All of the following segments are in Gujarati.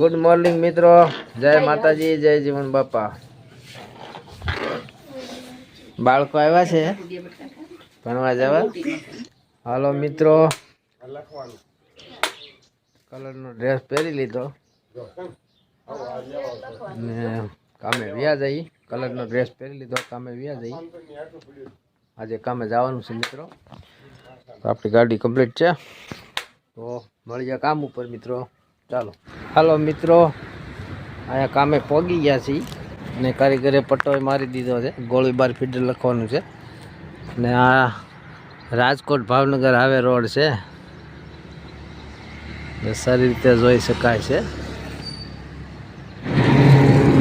ગુડ મોર્નિંગ મિત્રો, જય માતાજી, જય જીવન બાપા. બાળકો આવ્યા છે ભણવા જવા. હાલો મિત્રો, કલરનો ડ્રેસ પહેરી લીધો ને કામે વ્યા જઈ. કલરનો ડ્રેસ પહેરી લીધો, કામે વ્યા જઈ. આજે કામે જવાનું છે મિત્રો. આપણી ગાડી કમ્પ્લીટ છે, તો મળીએ કામ ઉપર મિત્રો. ચાલો હાલો મિત્રો, અહીંયા કામે પહોંચી ગયા છીએ અને કારીગરે પટ્ટો મારી દીધો છે. ગોળીબાર ફીડર લખવાનું છે ને આ રાજકોટ ભાવનગર હાવે રોડ છે, સારી રીતે જોઈ શકાય છે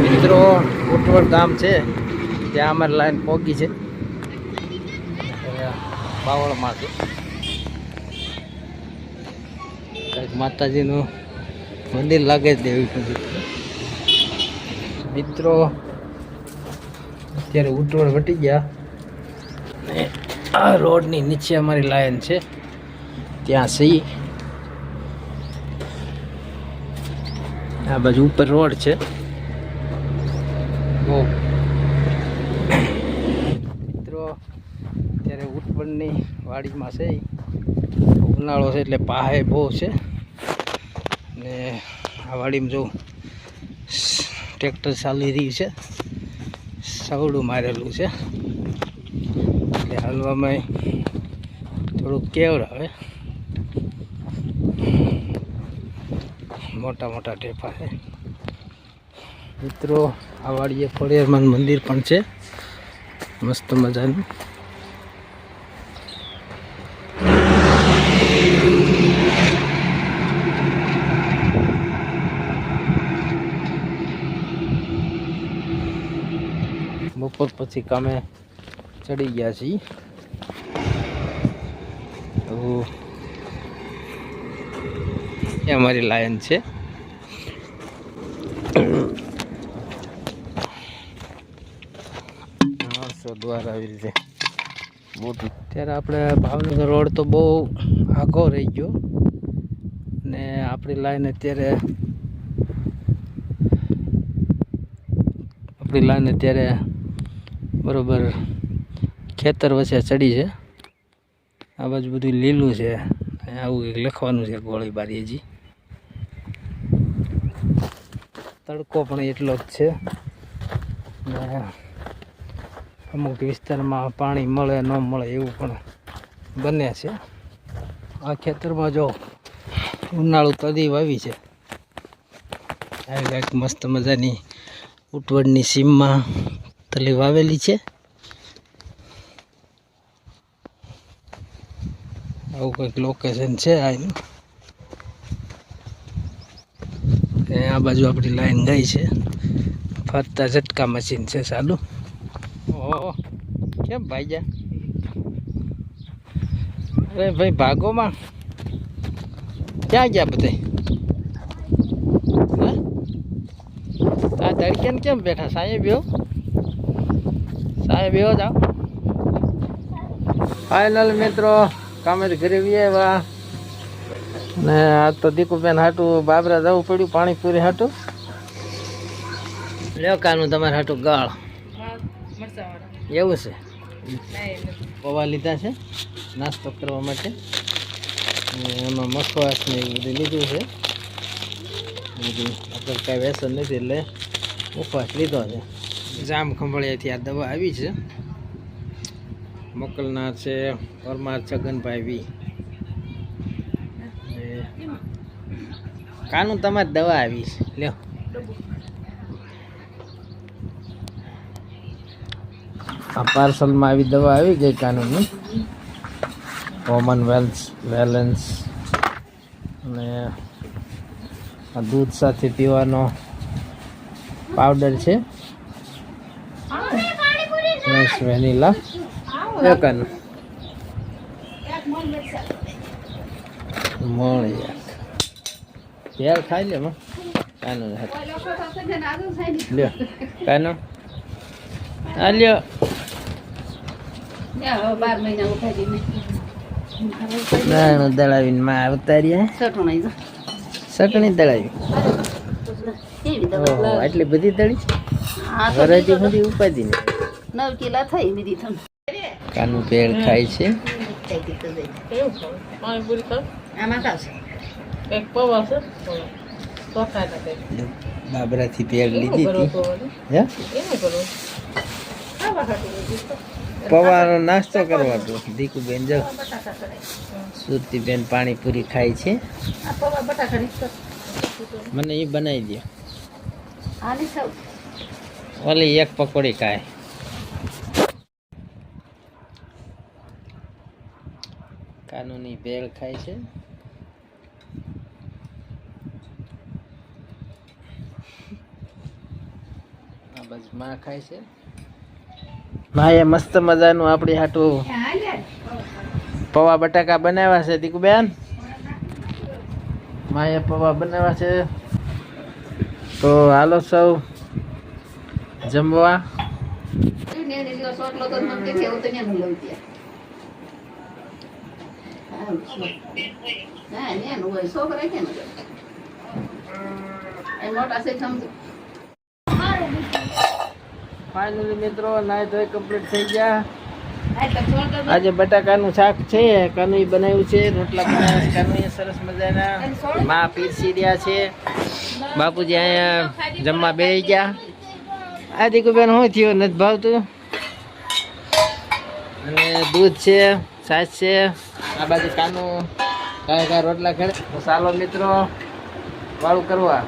મિત્રો. ઉટવડ ગામ છે ત્યાં અમારી લાઈન પહોંચી છે બાવળમાંથી. કંઈક માતાજીનું મંદિર લાગે છે દેવી મિત્રો. અત્યારે ઉટવડ વટી ગયા ને આ રોડની નીચે અમારી લાઈન છે, ત્યાં સહી આ બાજુ ઉપર રોડ છે. મિત્રો અત્યારે ઉટવડની વાડીમાં છે. ઉનાળો છે એટલે પાહે બહુ છે ને આ વાડીમાં જો ટ્રેક્ટર ચાલી રહ્યું છે, સવડું મારેલું છે એટલે હાલવામાં થોડુંક કેવડ આવે. મોટા મોટા ટેપા છે મિત્રો. આ વાડીએ ખોડિયારમાંનું મંદિર પણ છે મસ્ત મજાનું. બપોર પછી કામે ચડી ગયા છીએ. તો એ અમારી લાયન છે. દ્વારા આવી રીતે મોટું. ત્યારે આપણે ભાવનગર રોડ તો બહુ આઘો રહી ગયો ને આપણી લાઈન અત્યારે બરોબર ખેતર વચ્ચે ચડી છે. આ બાજુ બધું લીલું છે. આવું કંઈક લખવાનું છે ગોળીબારી. હજી તડકો પણ એટલો જ છે ને અમુક વિસ્તારમાં પાણી મળે ન મળે એવું પણ બને છે. આ ખેતરમાં જો ઉનાળુ તદી વાવી છે. આ કંઈક મસ્ત મજાની ઉટવડની સીમમાં તલી વાવેલી છે. આવું કંઈક લોકેશન છે આનું. આ બાજુ આપણી લાઈન ગઈ છે. ફરતા ઝટકા મશીન છે ચાલુ. ઓહો, કેમ ભાઈ જા? અરે ભાઈ ભાગોમાં ક્યાં ગયા બધા? આ તડકે કેમ બેઠા? સાહેબ બેહો, સાહેબ બેહો જાઓ. ફાઇનલ મિત્રો કામે ઘરે આવ્યા ને આજ તો દીકુબેન હાટું બાબરા જવું પડ્યું પાણીપુરી હાટું. લ્યો કાનું તમારે હાટું ગાળ એવું છે. પૌવા લીધા છે નાસ્તો કરવા માટે. એમાં મખવાસ ને એવું બધું લીધું છે. બધું આપણે કાંઈ વ્યસન નથી એટલે ઉપવાસ લીધો છે. જામ ખંભાળિયાથી આ દવા આવી છે. મોકલનાર છે પરમાર છગનભાઈ વી. કાનું તમારી દવા આવી છે, લ્યો. આ પાર્સલમાં આવી દવા આવી ગઈ કાનૂની. કોમનવેલ્થ બેલેન્સ અને આ દૂધ સાથે પીવાનો પાવડર છે વેનીલા. કાનું મળી યાર ખાઈ લે કાનું લ્યો. કાનું આ લ્યો. દળાવીને માં ઉતાર્યા. ચટણી દળાવી ઓહો, આટલી બધી તળી વરાજી બધી ઉપાધી ને 9 કિલા થઈ બીજી થમ કાનું ભેળ ખાય છે આમાં ખાવશે બાબરાથી ભેળ લીધી હતી હે પૌવાનો નાસ્તો કરવા તો દીકુબેન જો સુરતીબેન પાણીપુરી ખાય છે મને એ બનાવી દો ઓલી એક પકોડી ખાય કાનૂની ભેળ ખાય છે આ બસ માં ખાય છે માએ મસ્ત મજાનું આપણી હાટું પૌવા બટાકા બનાવ્યા છે દીકુબેન માએ પૌવા બનાવ્યા છે તો હાલો સૌ જમવા ફાઇનલી મિત્રો નાય ધોઈ કમ્પ્લીટ થઈ ગયા આજે બટાકાનું શાક છે કાનુઈ બનાવ્યું છે રોટલા બનાવ્યા છે કાનુઈ સરસ મજાના માં પીરસી રહ્યા છે બાપુજી અહીંયા જમવા બેસી ગયા આ દીકુબેન શું થયું નથી ભાવતું અને દૂધ છે છાશ છે આ બાજુ કાનું કાંઈ રોટલા ખેડે તો ચાલો મિત્રો વાળું કરવા